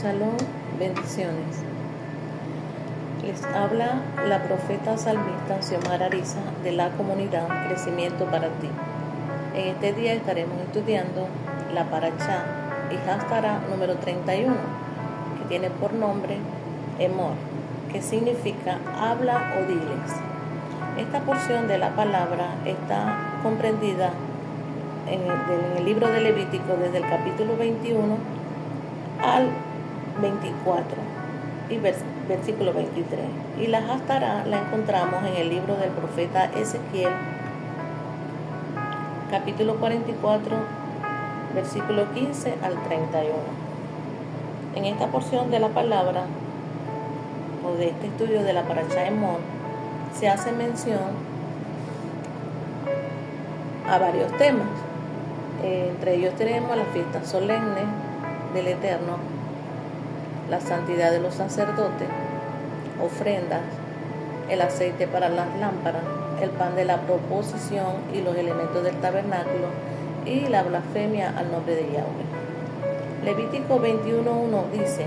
Shalom, bendiciones. Les habla la profeta salmista Xiomara Ariza de la comunidad Crecimiento para Ti. En este día estaremos estudiando la Parashá y Haftará número 31, que tiene por nombre Emor, que significa habla o diles. Esta porción de la palabra está comprendida en el libro de Levítico desde el capítulo 21 al 24 y versículo 23. Y la Haftará la encontramos en el libro del profeta Ezequiel, capítulo 44, versículo 15 al 31. En esta porción de la palabra o de este estudio de la Parashá Emor se hace mención a varios temas. Entre ellos tenemos las fiestas solemnes del Eterno, la santidad de los sacerdotes, ofrendas, el aceite para las lámparas, el pan de la proposición y los elementos del tabernáculo, y la blasfemia al nombre de Yahweh. Levítico 21:1 dice: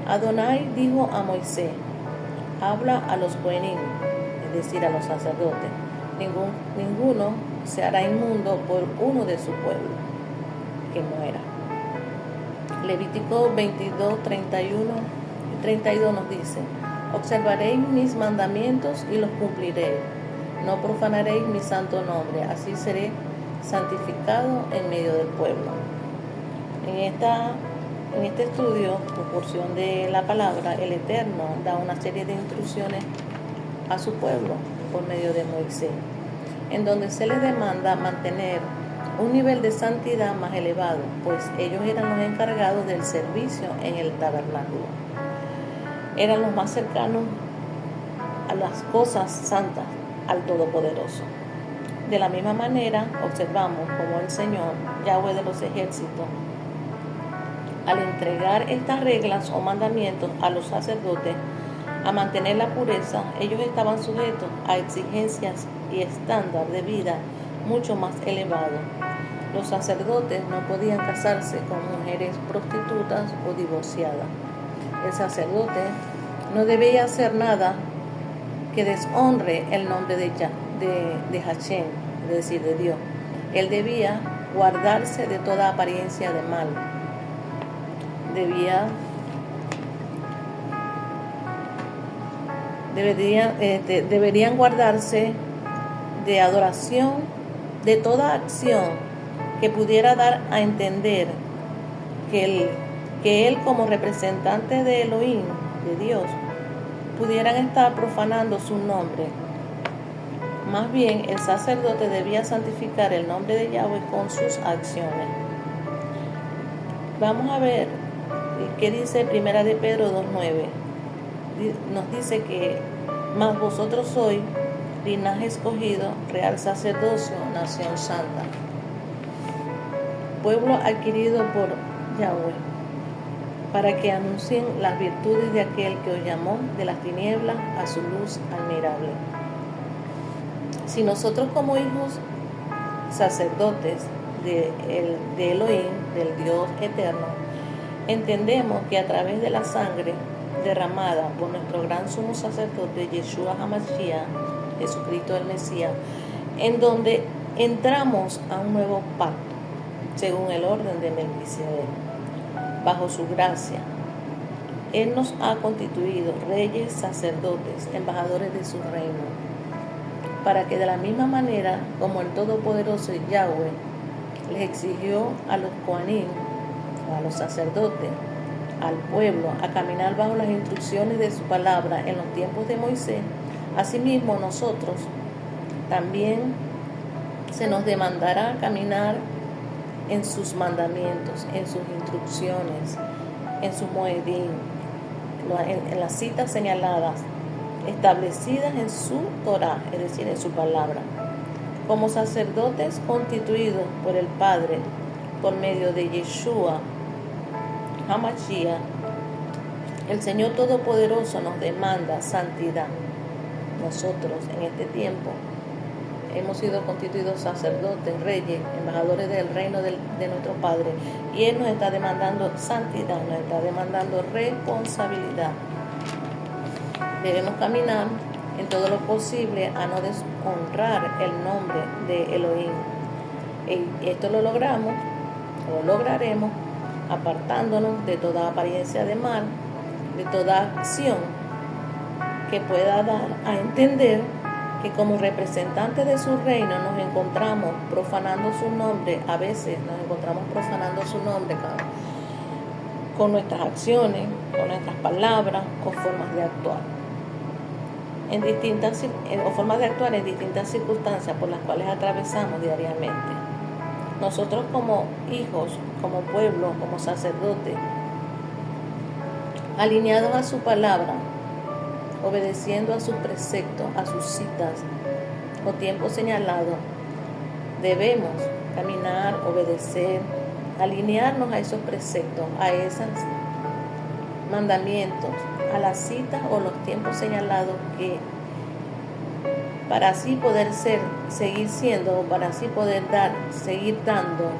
Adonai dijo a Moisés: habla a los Cohenim, es decir, a los sacerdotes, ninguno se hará inmundo por uno de su pueblo, que muera. Levítico 22, 31 y 32 nos dice: observaréis mis mandamientos y los cumpliréis, no profanaréis mi santo nombre, así seré santificado en medio del pueblo. En este estudio, por porción de la palabra, el Eterno da una serie de instrucciones a su pueblo por medio de Moisés, en donde se les demanda mantener un nivel de santidad más elevado, pues ellos eran los encargados del servicio en el tabernáculo. Eran los más cercanos a las cosas santas, al Todopoderoso. De la misma manera, observamos como el Señor, Yahweh de los ejércitos, al entregar estas reglas o mandamientos a los sacerdotes a mantener la pureza, ellos estaban sujetos a exigencias y estándar de vida mucho más elevado. Los sacerdotes no podían casarse con mujeres prostitutas o divorciadas. El sacerdote no debía hacer nada que deshonre el nombre de Hashem, es decir, de Dios. Él debía guardarse de toda apariencia de mal. Deberían guardarse de adoración, de toda acción que pudiera dar a entender que él como representante de Elohim, de Dios, pudieran estar profanando su nombre. Más bien, el sacerdote debía santificar el nombre de Yahweh con sus acciones. Vamos a ver qué dice Primera de Pedro 2:9. Nos dice que mas vosotros sois linaje escogido, real sacerdocio, nación santa, pueblo adquirido por Yahweh, para que anuncien las virtudes de aquel que os llamó de las tinieblas a su luz admirable. Si nosotros como hijos sacerdotes de Elohim, del Dios eterno, entendemos que a través de la sangre derramada por nuestro gran sumo sacerdote Yeshua HaMashiach, Jesucristo el Mesías, en donde entramos a un nuevo pacto, según el orden de Melquisedec, bajo su gracia. Él nos ha constituido reyes, sacerdotes, embajadores de su reino, para que de la misma manera como el Todopoderoso Yahweh les exigió a los Cohenim, a los sacerdotes, al pueblo, a caminar bajo las instrucciones de su palabra en los tiempos de Moisés, asimismo nosotros también se nos demandará caminar en sus mandamientos, en sus instrucciones, en su moedín, en las citas señaladas, establecidas en su Torah, es decir, en su palabra. Como sacerdotes constituidos por el Padre, por medio de Yeshua HaMashiach, el Señor Todopoderoso nos demanda santidad. Nosotros en este tiempo hemos sido constituidos sacerdotes, reyes, embajadores del reino de nuestro Padre. Y Él nos está demandando santidad, nos está demandando responsabilidad. Debemos caminar en todo lo posible a no deshonrar el nombre de Elohim. Y esto lo lograremos apartándonos de toda apariencia de mal, de toda acción que pueda dar a entender que como representantes de su reino nos encontramos profanando su nombre. A veces nos encontramos profanando su nombre con nuestras acciones, con nuestras palabras o formas de actuar. En distintas circunstancias por las cuales atravesamos diariamente. Nosotros como hijos, como pueblo, como sacerdotes, alineados a su palabra, obedeciendo a sus preceptos, a sus citas o tiempos señalados, debemos caminar, obedecer, alinearnos a esos preceptos, a esos mandamientos, a las citas o los tiempos señalados, que para así poder seguir siendo, o para así poder seguir dando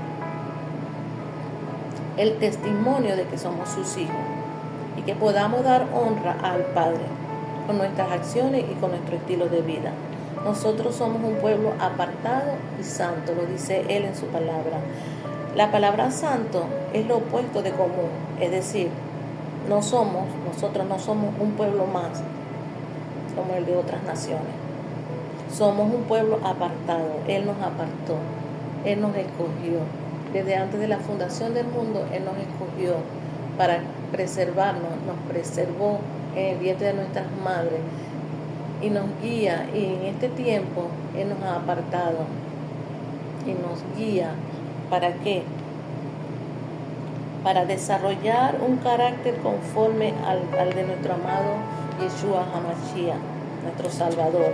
el testimonio de que somos sus hijos y que podamos dar honra al Padre con nuestras acciones y con nuestro estilo de vida. Nosotros somos un pueblo apartado y santo, lo dice Él en su palabra. La palabra santo es lo opuesto de común, es decir, nosotros no somos un pueblo más como el de otras naciones. Somos un pueblo apartado. Él nos apartó, Él nos escogió. Desde antes de la fundación del mundo, Él nos escogió para preservarnos, nos preservó en el vientre de nuestras madres y nos guía. Y en este tiempo Él nos ha apartado y nos guía. ¿Para qué? Para desarrollar un carácter conforme al de nuestro amado Yeshua HaMashiach, nuestro Salvador.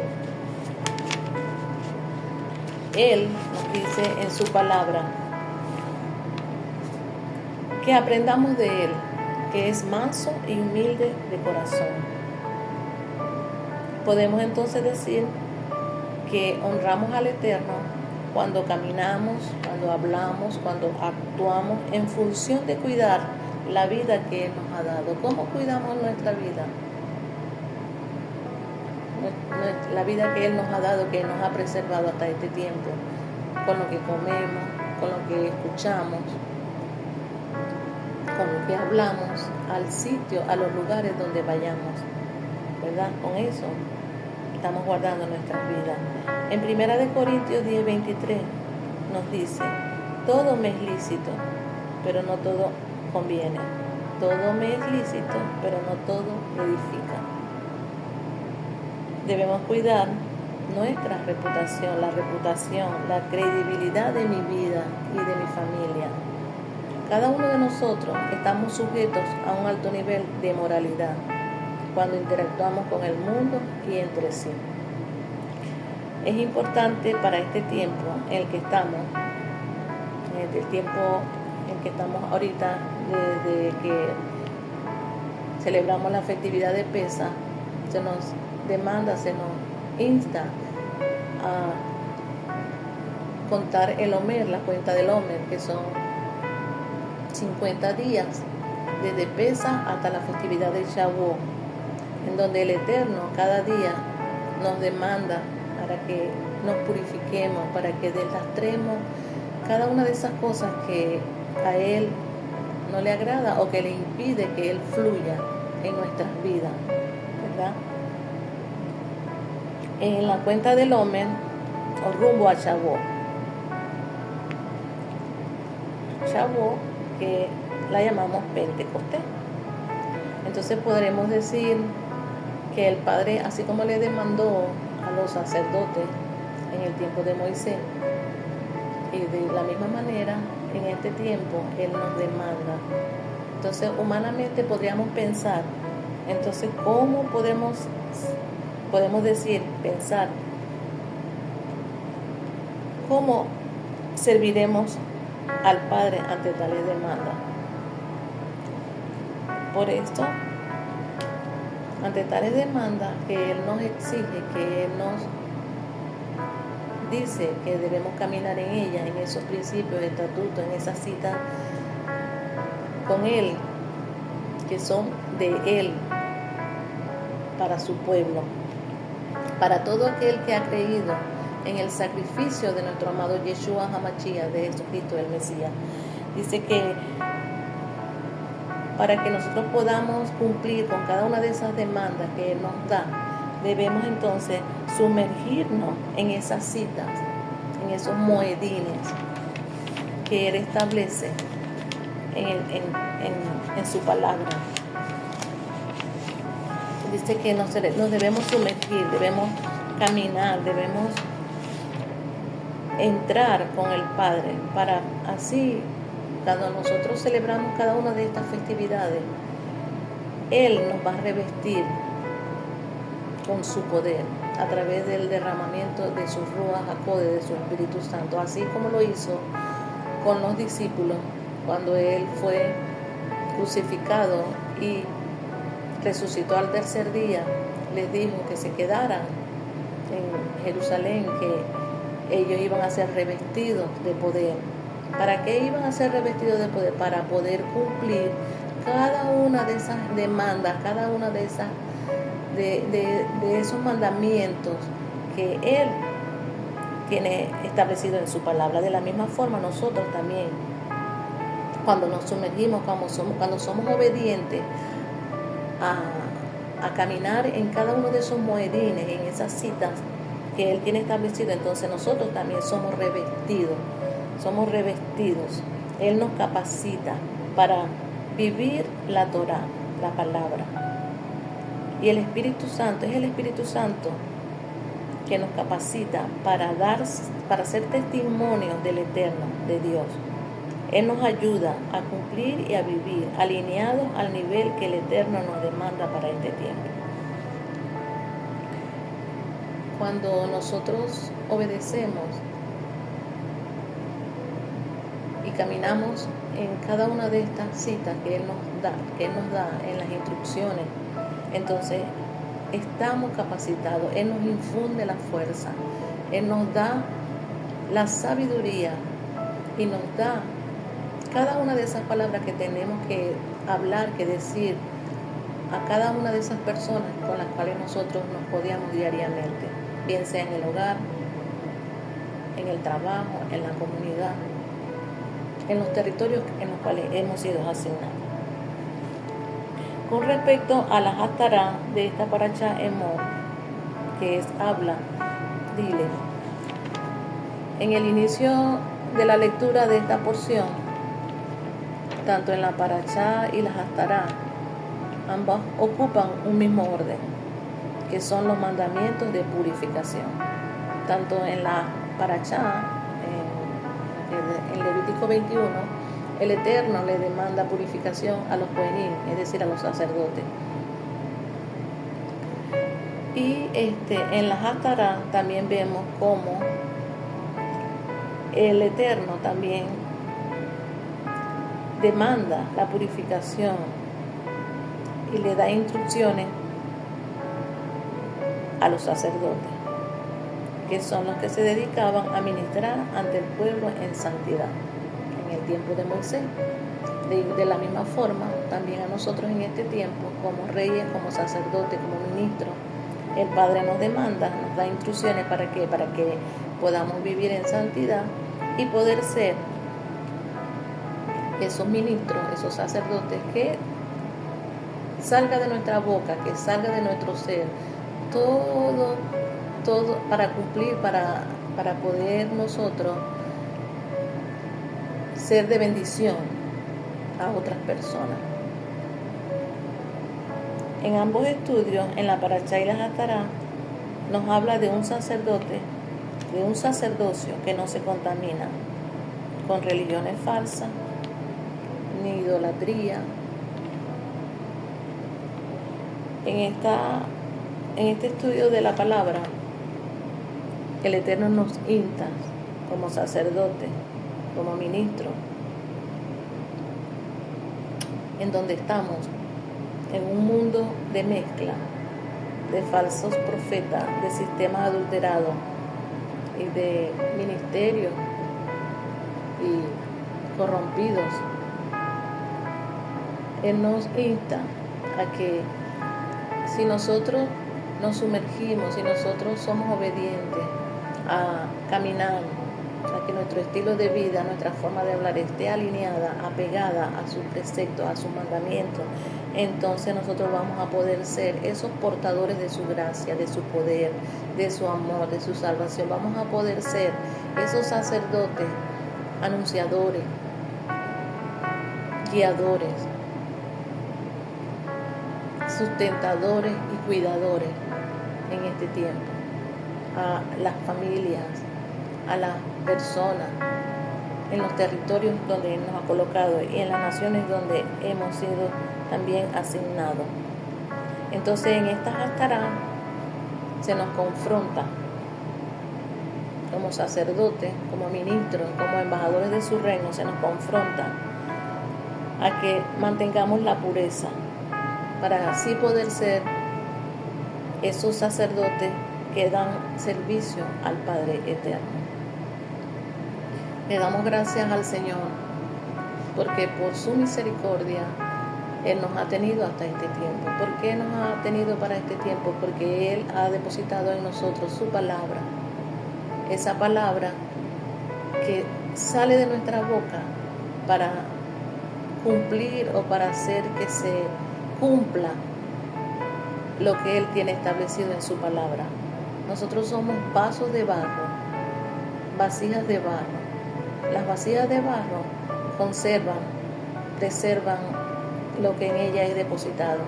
Él nos dice en su palabra que aprendamos de Él, que es manso y humilde de corazón. Podemos entonces decir que honramos al Eterno cuando caminamos, cuando hablamos, cuando actuamos en función de cuidar la vida que Él nos ha dado. ¿Cómo cuidamos nuestra vida? La vida que Él nos ha dado, que Él nos ha preservado hasta este tiempo, con lo que comemos, con lo que escuchamos, con lo que hablamos, al sitio, a los lugares donde vayamos, ¿verdad? Con eso estamos guardando nuestras vidas. En 1 Corintios 10:23 nos dice: todo me es lícito, pero no todo conviene. Todo me es lícito, pero no todo edifica. Debemos cuidar nuestra reputación, la credibilidad de mi vida y de mi familia. Cada uno de nosotros estamos sujetos a un alto nivel de moralidad cuando interactuamos con el mundo y entre sí. Es importante para este tiempo en el que estamos, ahorita, desde que celebramos la festividad de Pesaj, se nos demanda, se nos insta a contar el Omer, la cuenta del Omer, que son 50 días desde Pesaj hasta la festividad de Shavuot, en donde el Eterno cada día nos demanda para que nos purifiquemos, para que deslastremos cada una de esas cosas que a Él no le agrada o que le impide que Él fluya en nuestras vidas, ¿verdad? En la cuenta del Omer o rumbo a Shavuot, que la llamamos Pentecostés. Entonces podremos decir que el Padre, así como le demandó a los sacerdotes en el tiempo de Moisés, y de la misma manera en este tiempo Él nos demanda. Entonces humanamente podríamos pensar, entonces ¿cómo podemos pensar cómo serviremos al Padre ante tales demandas? Por esto, ante tales demandas que Él nos exige, que Él nos dice que debemos caminar en ella, en esos principios, estatutos, en esa cita con Él, que son de Él, para su pueblo, para todo aquel que ha creído en el sacrificio de nuestro amado Yeshua HaMashiach, de Jesucristo el Mesías. Dice que para que nosotros podamos cumplir con cada una de esas demandas que Él nos da, debemos entonces sumergirnos en esas citas, en esos moedines que Él establece en su palabra. Dice que nos debemos sumergir, debemos caminar, debemos entrar con el Padre, para así, cuando nosotros celebramos cada una de estas festividades, Él nos va a revestir con su poder a través del derramamiento de su Ruach HaKodesh, de su Espíritu Santo, así como lo hizo con los discípulos cuando Él fue crucificado y resucitó al tercer día. Les dijo que se quedaran en Jerusalén, que ellos iban a ser revestidos de poder. ¿Para qué iban a ser revestidos de poder? Para poder cumplir cada una de esas demandas, cada una de esas de esos mandamientos que Él tiene establecido en su palabra. De la misma forma, nosotros también, cuando nos sumergimos, cuando somos obedientes a caminar en cada uno de esos moedines, en esas citas que Él tiene establecido, entonces nosotros también somos revestidos. Él nos capacita para vivir la Torah, la palabra. Y el Espíritu Santo, es el Espíritu Santo que nos capacita para ser testimonios del Eterno, de Dios. Él nos ayuda a cumplir y a vivir alineados al nivel que el Eterno nos demanda para este tiempo. Cuando nosotros obedecemos y caminamos en cada una de estas citas que Él nos da en las instrucciones, entonces estamos capacitados. Él nos infunde la fuerza, Él nos da la sabiduría y nos da cada una de esas palabras que tenemos que hablar, que decir a cada una de esas personas con las cuales nosotros nos rodeamos diariamente, bien sea en el hogar, en el trabajo, en la comunidad, en los territorios en los cuales hemos sido asignados. Con respecto a la Haftarah de esta Parashá Emor, que es habla, dile, en el inicio de la lectura de esta porción, tanto en la Parashá y la Haftarah, ambas ocupan un mismo orden, que son los mandamientos de purificación. Tanto en la Parashá, en Levítico 21, el Eterno le demanda purificación a los Kohanim, es decir, a los sacerdotes. Y en la Haftarah también vemos cómo el Eterno también demanda la purificación y le da instrucciones a los sacerdotes, que son los que se dedicaban a ministrar ante el pueblo en santidad en el tiempo de Moisés. De la misma forma, también a nosotros en este tiempo, como reyes, como sacerdotes, como ministros, el Padre nos demanda, nos da instrucciones para que podamos vivir en santidad y poder ser esos ministros, esos sacerdotes, que salga de nuestra boca, que salga de nuestro ser, todo para cumplir, para poder nosotros ser de bendición a otras personas. En ambos estudios, en la Parashá y la Haftarah, nos habla de un sacerdote, de un sacerdocio que no se contamina con religiones falsas, ni idolatría. En este estudio de la palabra, el Eterno nos insta como sacerdote, como ministro, en donde estamos en un mundo de mezcla, de falsos profetas, de sistemas adulterados y de ministerios y corrompidos. Él nos insta a que si nosotros nos sumergimos, si nosotros somos obedientes a caminar, a que nuestro estilo de vida, nuestra forma de hablar esté alineada, apegada a sus preceptos, a sus mandamientos, entonces nosotros vamos a poder ser esos portadores de su gracia, de su poder, de su amor, de su salvación. Vamos a poder ser esos sacerdotes, anunciadores, guiadores, sustentadores y cuidadores en este tiempo, a las familias, a las personas, en los territorios donde Él nos ha colocado y en las naciones donde hemos sido también asignados. Entonces en estas Haftarah se nos confronta como sacerdotes, como ministros, como embajadores de su reino, se nos confronta a que mantengamos la pureza para así poder ser esos sacerdotes que dan servicio al Padre Eterno. Le damos gracias al Señor porque por su misericordia Él nos ha tenido hasta este tiempo. ¿Por qué nos ha tenido para este tiempo? Porque Él ha depositado en nosotros su palabra. Esa palabra que sale de nuestra boca para cumplir o para hacer que se cumpla lo que Él tiene establecido en su palabra. Nosotros somos vasos de barro, vasijas de barro. Las vasijas de barro conservan, preservan lo que en ella es depositado.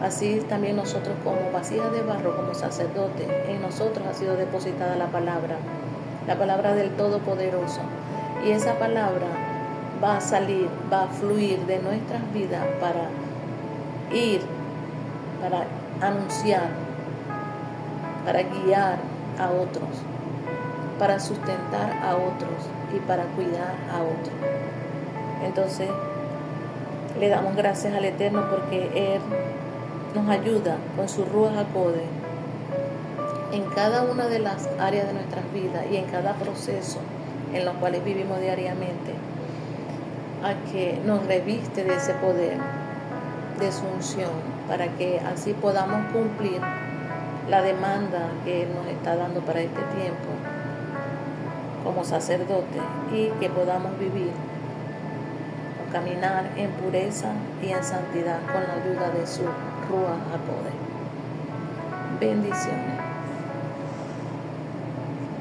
Así también nosotros como vasijas de barro, como sacerdotes, en nosotros ha sido depositada la palabra del Todopoderoso. Y esa palabra va a salir, va a fluir de nuestras vidas para ir, para anunciar, para guiar a otros, para sustentar a otros y para cuidar a otros. Entonces, le damos gracias al Eterno porque Él nos ayuda con su Ruach HaKodesh en cada una de las áreas de nuestras vidas y en cada proceso en los cuales vivimos diariamente, a que nos reviste de ese poder, de su unción, para que así podamos cumplir la demanda que Él nos está dando para este tiempo como sacerdote y que podamos vivir o caminar en pureza y en santidad con la ayuda de su Ruach HaKodesh. Bendiciones.